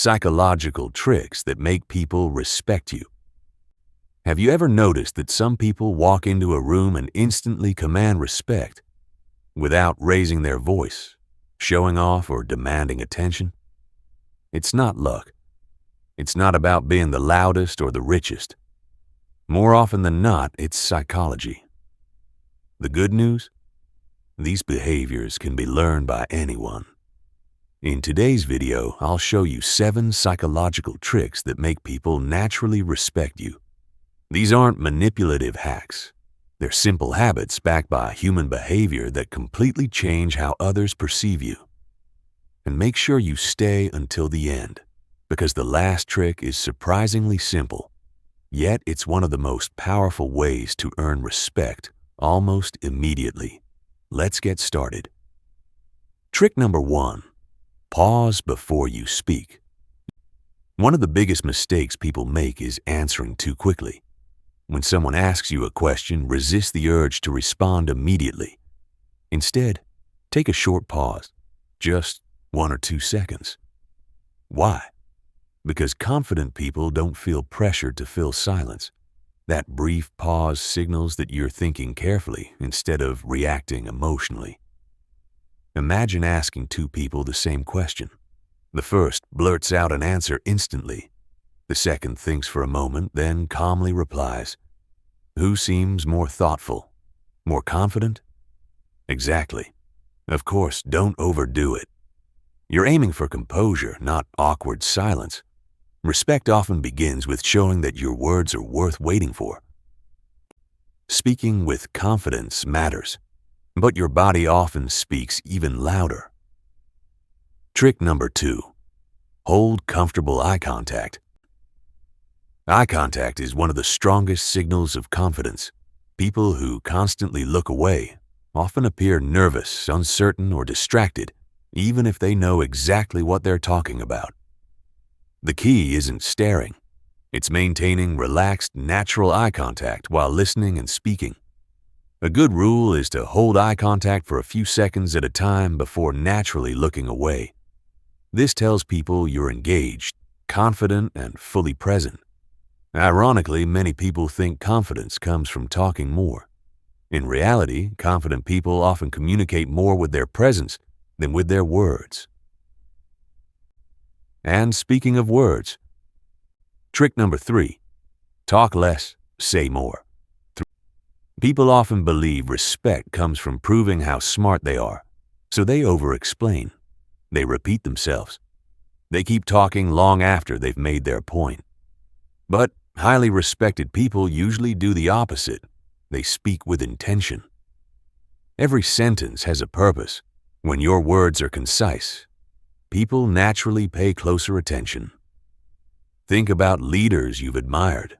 psychological tricks that make people respect you. Have you ever noticed that some people walk into a room and instantly command respect without raising their voice, showing off, or demanding attention? It's not luck. It's not about being the loudest or the richest. More often than not, it's psychology. The good news? These behaviors can be learned by anyone. In today's video, I'll show you 7 psychological tricks that make people naturally respect you. These aren't manipulative hacks. They're simple habits backed by human behavior that completely change how others perceive you. And make sure you stay until the end, because the last trick is surprisingly simple, yet it's one of the most powerful ways to earn respect almost immediately. Let's get started. Trick number 1. Pause before you speak. One of the biggest mistakes people make is answering too quickly. When someone asks you a question, resist the urge to respond immediately. Instead, take a short pause, just 1 or 2 seconds. Why? Because confident people don't feel pressured to fill silence. That brief pause signals that you're thinking carefully instead of reacting emotionally. Imagine asking 2 people the same question. The first blurts out an answer instantly. The second thinks for a moment, then calmly replies. Who seems more thoughtful? More confident? Exactly. Of course, don't overdo it. You're aiming for composure, not awkward silence. Respect often begins with showing that your words are worth waiting for. Speaking with confidence matters, but your body often speaks even louder. Trick number 2. Hold comfortable eye contact. Eye contact is one of the strongest signals of confidence. People who constantly look away often appear nervous, uncertain, or distracted, even if they know exactly what they're talking about. The key isn't staring. It's maintaining relaxed, natural eye contact while listening and speaking. A good rule is to hold eye contact for a few seconds at a time before naturally looking away. This tells people you're engaged, confident, and fully present. Ironically, many people think confidence comes from talking more. In reality, confident people often communicate more with their presence than with their words. And speaking of words, trick number 3. Talk less, say more. People often believe respect comes from proving how smart they are, so they over-explain. They repeat themselves. They keep talking long after they've made their point. But highly respected people usually do the opposite. They speak with intention. Every sentence has a purpose. When your words are concise, people naturally pay closer attention. Think about leaders you've admired.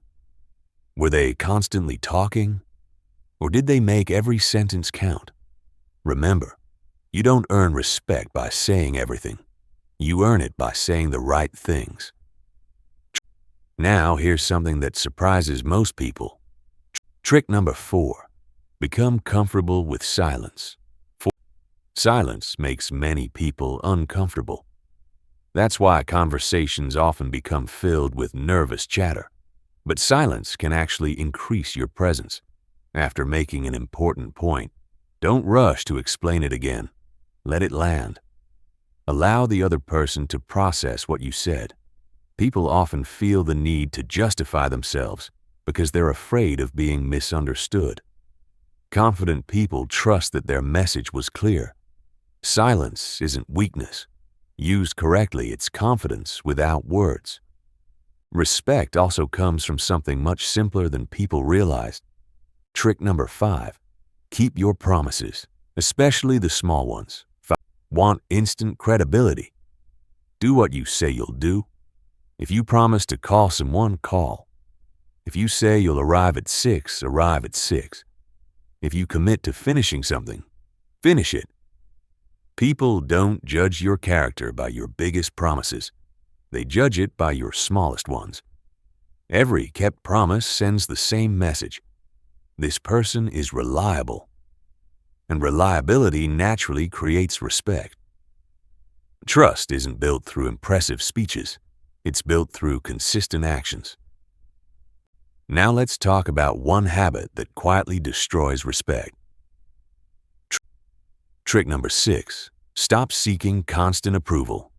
Were they constantly talking, or did they make every sentence count? Remember, you don't earn respect by saying everything. You earn it by saying the right things. Now, here's something that surprises most people. Trick number 4. Become comfortable with silence. Silence makes many people uncomfortable. That's why conversations often become filled with nervous chatter. But silence can actually increase your presence. After making an important point, don't rush to explain it again. Let it land. Allow the other person to process what you said. People often feel the need to justify themselves because they're afraid of being misunderstood. Confident people trust that their message was clear. Silence isn't weakness. Used correctly, it's confidence without words. Respect also comes from something much simpler than people realize. Trick number 5. Keep your promises, especially the small ones. Want instant credibility? Do what you say you'll do. If you promise to call someone, call. If you say you'll arrive at 6, arrive at 6. If you commit to finishing something, finish it. People don't judge your character by your biggest promises. They judge it by your smallest ones. Every kept promise sends the same message. This person is reliable. And reliability naturally creates respect. Trust isn't built through impressive speeches. It's built through consistent actions. Now let's talk about one habit that quietly destroys respect. Trick number 6. Stop seeking constant approval.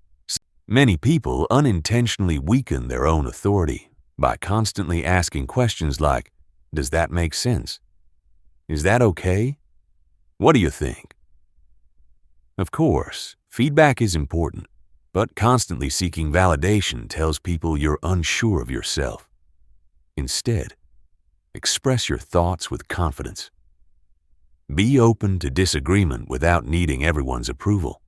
Many people unintentionally weaken their own authority by constantly asking questions like, "Does that make sense? Is that okay? What do you think?" Of course, feedback is important, but constantly seeking validation tells people you're unsure of yourself. Instead, express your thoughts with confidence. Be open to disagreement without needing everyone's approval.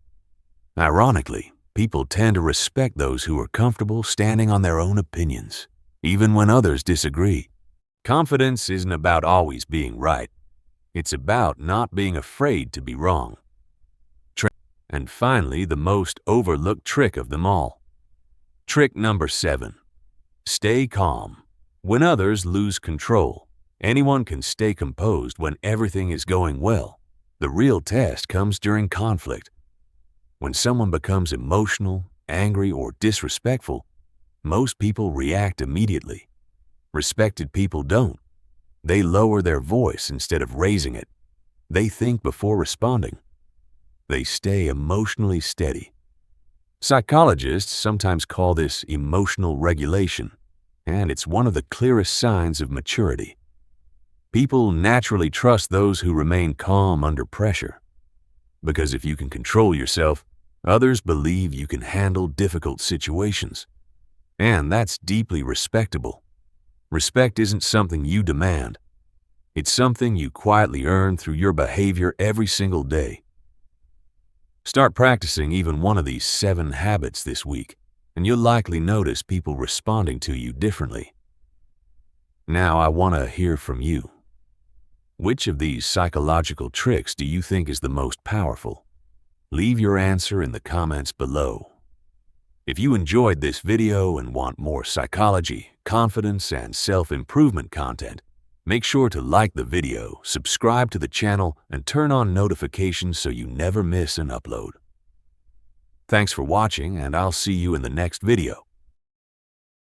Ironically, people tend to respect those who are comfortable standing on their own opinions, even when others disagree. Confidence isn't about always being right. It's about not being afraid to be wrong. And finally, the most overlooked trick of them all. Trick number 7. Stay calm. When others lose control, anyone can stay composed when everything is going well. The real test comes during conflict. When someone becomes emotional, angry, or disrespectful, most people react immediately. Respected people don't. They lower their voice instead of raising it. They think before responding. They stay emotionally steady. Psychologists sometimes call this emotional regulation, and it's one of the clearest signs of maturity. People naturally trust those who remain calm under pressure. Because if you can control yourself, others believe you can handle difficult situations. And that's deeply respectable. Respect isn't something you demand. It's something you quietly earn through your behavior every single day. Start practicing even one of these 7 habits this week, and you'll likely notice people responding to you differently. Now I want to hear from you. Which of these psychological tricks do you think is the most powerful? Leave your answer in the comments below. If you enjoyed this video and want more psychology, confidence, and self-improvement content, make sure to like the video, subscribe to the channel, and turn on notifications so you never miss an upload. Thanks for watching, and I'll see you in the next video.